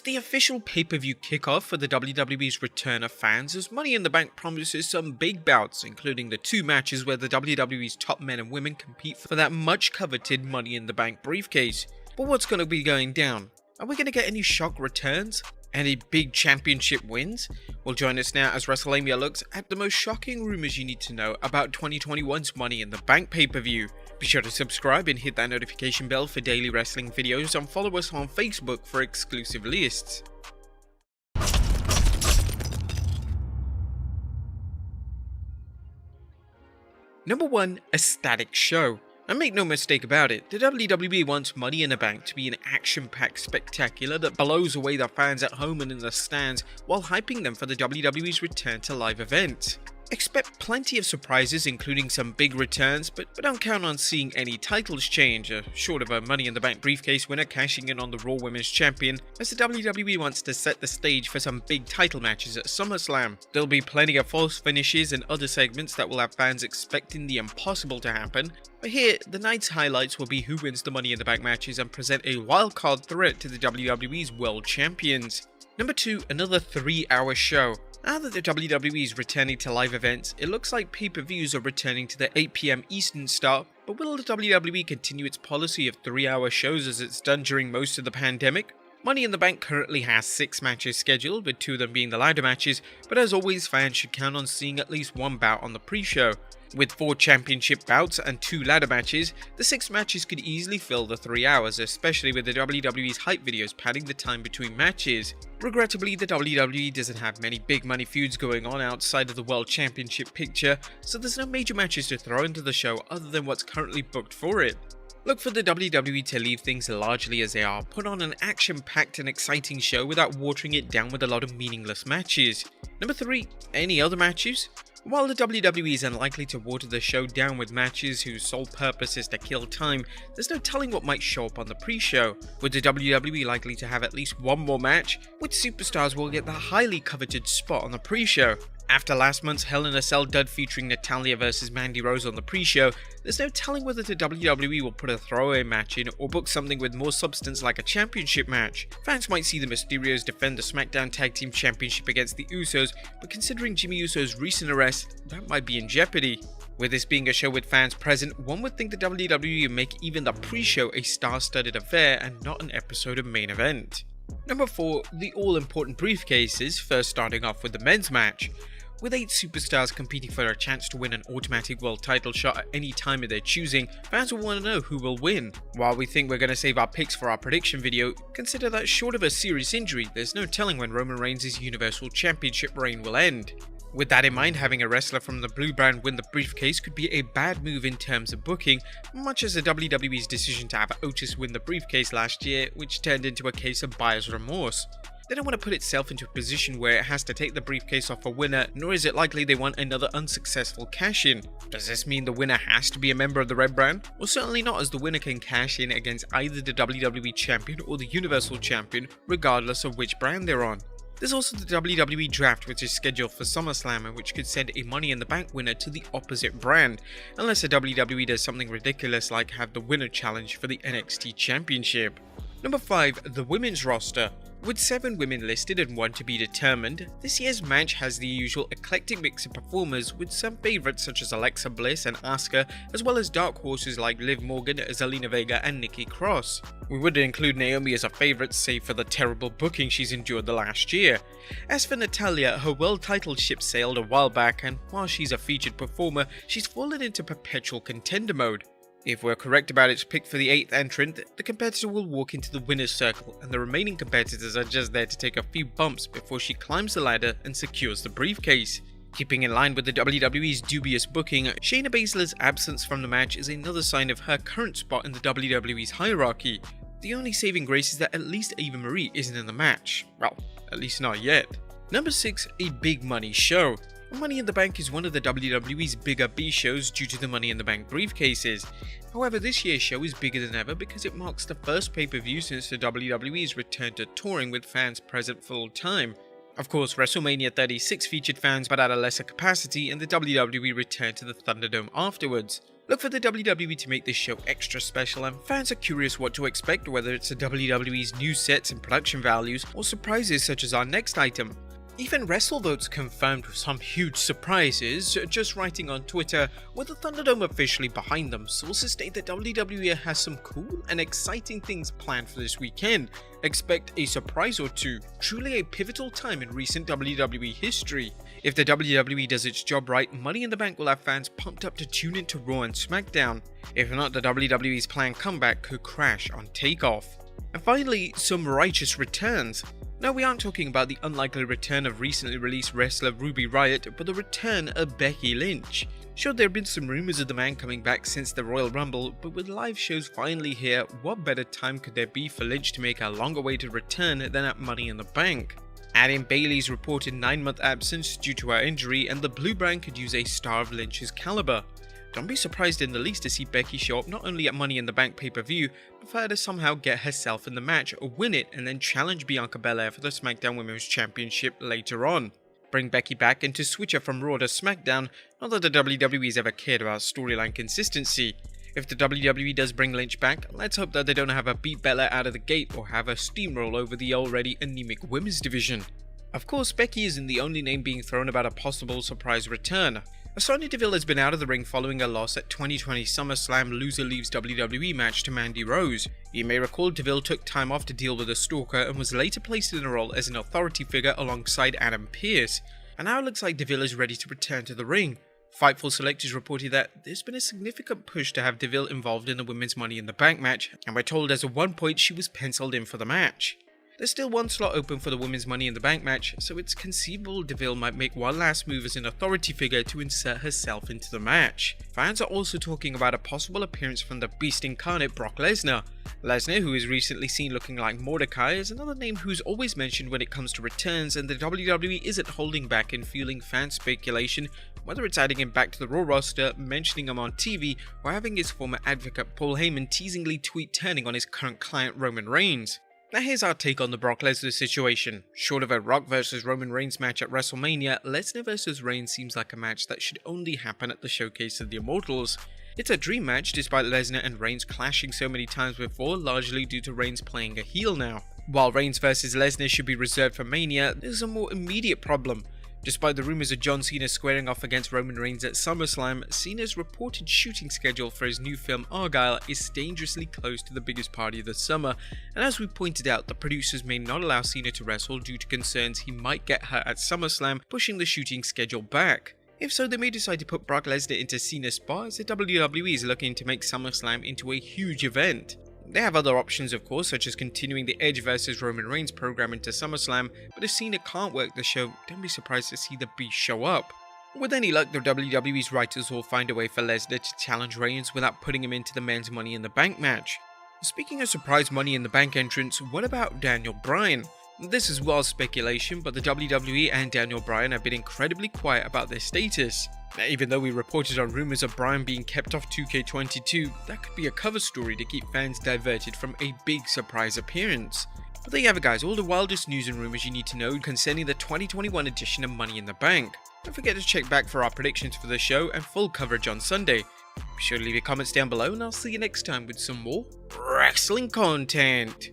the official pay-per-view kickoff for the WWE's return of fans, as Money in the Bank promises some big bouts, including the 2 matches where the WWE's top men and women compete for that much-coveted Money in the Bank briefcase. But what's going to be going down? Are we going to get any shock returns? Any big championship wins? Well, join us now as Wrestlelamia looks at the most shocking rumors you need to know about 2021's Money in the Bank pay-per-view. Be sure to subscribe and hit that notification bell for daily wrestling videos, and follow us on Facebook for exclusive lists. Number 1. A static show. And make no mistake about it, the WWE wants Money in the Bank to be an action-packed spectacular that blows away the fans at home and in the stands while hyping them for the WWE's return to live events. Expect plenty of surprises, including some big returns, but don't count on seeing any titles change, short of a Money in the Bank briefcase winner cashing in on the Raw Women's Champion, as the WWE wants to set the stage for some big title matches at SummerSlam. There'll be plenty of false finishes and other segments that will have fans expecting the impossible to happen, but here, the night's highlights will be who wins the Money in the Bank matches and present a wildcard threat to the WWE's World Champions. Number 2. Another 3-hour show. Now that the WWE is returning to live events, it looks like pay-per-views are returning to the 8 PM Eastern start, but will the WWE continue its policy of 3-hour shows as it's done during most of the pandemic? Money in the Bank currently has 6 matches scheduled, with 2 of them being the ladder matches, but as always, fans should count on seeing at least 1 bout on the pre-show. With 4 championship bouts and 2 ladder matches, the 6 matches could easily fill the 3 hours, especially with the WWE's hype videos padding the time between matches. Regrettably, the WWE doesn't have many big money feuds going on outside of the World Championship picture, so there's no major matches to throw into the show other than what's currently booked for it. Look for the WWE to leave things largely as they are, put on an action-packed and exciting show without watering it down with a lot of meaningless matches. Number 3. Any other matches? While the WWE is unlikely to water the show down with matches whose sole purpose is to kill time, there's no telling what might show up on the pre-show. With the WWE likely to have at least 1 more match, which superstars will get the highly coveted spot on the pre-show? After last month's Hell in a Cell dud featuring Natalya vs Mandy Rose on the pre-show, there's no telling whether the WWE will put a throwaway match in or book something with more substance like a championship match. Fans might see the Mysterios defend the SmackDown Tag Team Championship against the Usos, but considering Jimmy Uso's recent arrest, that might be in jeopardy. With this being a show with fans present, one would think the WWE would make even the pre-show a star-studded affair and not an episode of Main Event. Number 4. The all-important briefcases, first starting off with the men's match. With 8 superstars competing for a chance to win an automatic world title shot at any time of their choosing, fans will want to know who will win. While we think we're going to save our picks for our prediction video, consider that short of a serious injury, there's no telling when Roman Reigns' Universal Championship reign will end. With that in mind, having a wrestler from the blue brand win the briefcase could be a bad move in terms of booking, much as the WWE's decision to have Otis win the briefcase last year, which turned into a case of buyer's remorse. They don't want to put itself into a position where it has to take the briefcase off a winner, nor is it likely they want another unsuccessful cash-in. Does this mean the winner has to be a member of the Red Brand? Well, certainly not, as the winner can cash in against either the WWE Champion or the Universal Champion, regardless of which brand they're on. There's also the WWE Draft, which is scheduled for SummerSlam and which could send a Money in the Bank winner to the opposite brand, unless the WWE does something ridiculous like have the winner challenge for the NXT Championship. Number 5. The women's roster. With 7 women listed and 1 to be determined, this year's match has the usual eclectic mix of performers, with some favourites such as Alexa Bliss and Asuka, as well as dark horses like Liv Morgan, Zelina Vega and Nikki Cross. We wouldn't include Naomi as a favourite save for the terrible booking she's endured the last year. As for Natalya, her world title ship sailed a while back, and while she's a featured performer, she's fallen into perpetual contender mode. If we're correct about its pick for the 8th entrant, the competitor will walk into the winner's circle, and the remaining competitors are just there to take a few bumps before she climbs the ladder and secures the briefcase. Keeping in line with the WWE's dubious booking, Shayna Baszler's absence from the match is another sign of her current spot in the WWE's hierarchy. The only saving grace is that at least Eva Marie isn't in the match. Well, at least not yet. Number 6. A big money show. Money in the Bank is one of the WWE's bigger B shows due to the Money in the Bank briefcases. However, this year's show is bigger than ever because it marks the first pay-per-view since the WWE's return to touring with fans present full time. Of course, WrestleMania 36 featured fans but at a lesser capacity, and the WWE returned to the Thunderdome afterwards. Look for the WWE to make this show extra special, and fans are curious what to expect, whether it's the WWE's new sets and production values or surprises such as our next item. Even WrestleVotes confirmed some huge surprises, just writing on Twitter, with the Thunderdome officially behind them. Sources state that WWE has some cool and exciting things planned for this weekend. Expect a surprise or two. Truly a pivotal time in recent WWE history. If the WWE does its job right, Money in the Bank will have fans pumped up to tune into Raw and SmackDown. If not, the WWE's planned comeback could crash on takeoff. And finally, some righteous returns. Now, we aren't talking about the unlikely return of recently released wrestler Ruby Riott, but the return of Becky Lynch. Sure, there have been some rumors of the man coming back since the Royal Rumble, but with live shows finally here, what better time could there be for Lynch to make a long-awaited return than at Money in the Bank? Add in Bayley's reported 9-month absence due to her injury, and the Blue Brand could use a star of Lynch's caliber. Don't be surprised in the least to see Becky show up not only at Money in the Bank pay-per-view, but for her to somehow get herself in the match, win it, and then challenge Bianca Belair for the SmackDown Women's Championship later on. Bring Becky back and to switch her from Raw to SmackDown, not that the WWE's ever cared about storyline consistency. If the WWE does bring Lynch back, let's hope that they don't have her beat Belair out of the gate or have her steamroll over the already anemic women's division. Of course, Becky isn't the only name being thrown about a possible surprise return. Sonya Deville has been out of the ring following a loss at 2020 SummerSlam Loser Leaves WWE match to Mandy Rose. You may recall Deville took time off to deal with a stalker and was later placed in a role as an authority figure alongside Adam Pearce. And now it looks like Deville is ready to return to the ring. Fightful Select has reported that there's been a significant push to have Deville involved in the Women's Money in the Bank match, and we're told as of one point she was penciled in for the match. There's still one slot open for the Women's Money in the Bank match, so it's conceivable Deville might make one last move as an authority figure to insert herself into the match. Fans are also talking about a possible appearance from the Beast incarnate Brock Lesnar. Lesnar, who is recently seen looking like Mordecai, is another name who's always mentioned when it comes to returns, and the WWE isn't holding back in fueling fan speculation, whether it's adding him back to the Raw roster, mentioning him on TV, or having his former advocate Paul Heyman teasingly tweet turning on his current client Roman Reigns. Now here's our take on the Brock Lesnar situation. Short of a Rock vs Roman Reigns match at WrestleMania, Lesnar vs Reigns seems like a match that should only happen at the Showcase of the Immortals. It's a dream match despite Lesnar and Reigns clashing so many times before, largely due to Reigns playing a heel now. While Reigns vs Lesnar should be reserved for Mania, there's a more immediate problem. Despite the rumors of John Cena squaring off against Roman Reigns at SummerSlam, Cena's reported shooting schedule for his new film Argylle is dangerously close to the biggest party of the summer, and as we pointed out, the producers may not allow Cena to wrestle due to concerns he might get hurt at SummerSlam, pushing the shooting schedule back. If so, they may decide to put Brock Lesnar into Cena's spot, as the WWE is looking to make SummerSlam into a huge event. They have other options of course, such as continuing the Edge vs Roman Reigns program into SummerSlam, but if Cena can't work the show, don't be surprised to see the Beast show up. With any luck, the WWE's writers will find a way for Lesnar to challenge Reigns without putting him into the men's Money in the Bank match. Speaking of surprise Money in the Bank entrants, what about Daniel Bryan? This is wild speculation, but the WWE and Daniel Bryan have been incredibly quiet about their status. Now, even though we reported on rumors of Bryan being kept off 2K22, that could be a cover story to keep fans diverted from a big surprise appearance. But there you have it guys, all the wildest news and rumors you need to know concerning the 2021 edition of Money in the Bank. Don't forget to check back for our predictions for the show and full coverage on Sunday. Be sure to leave your comments down below and I'll see you next time with some more wrestling content.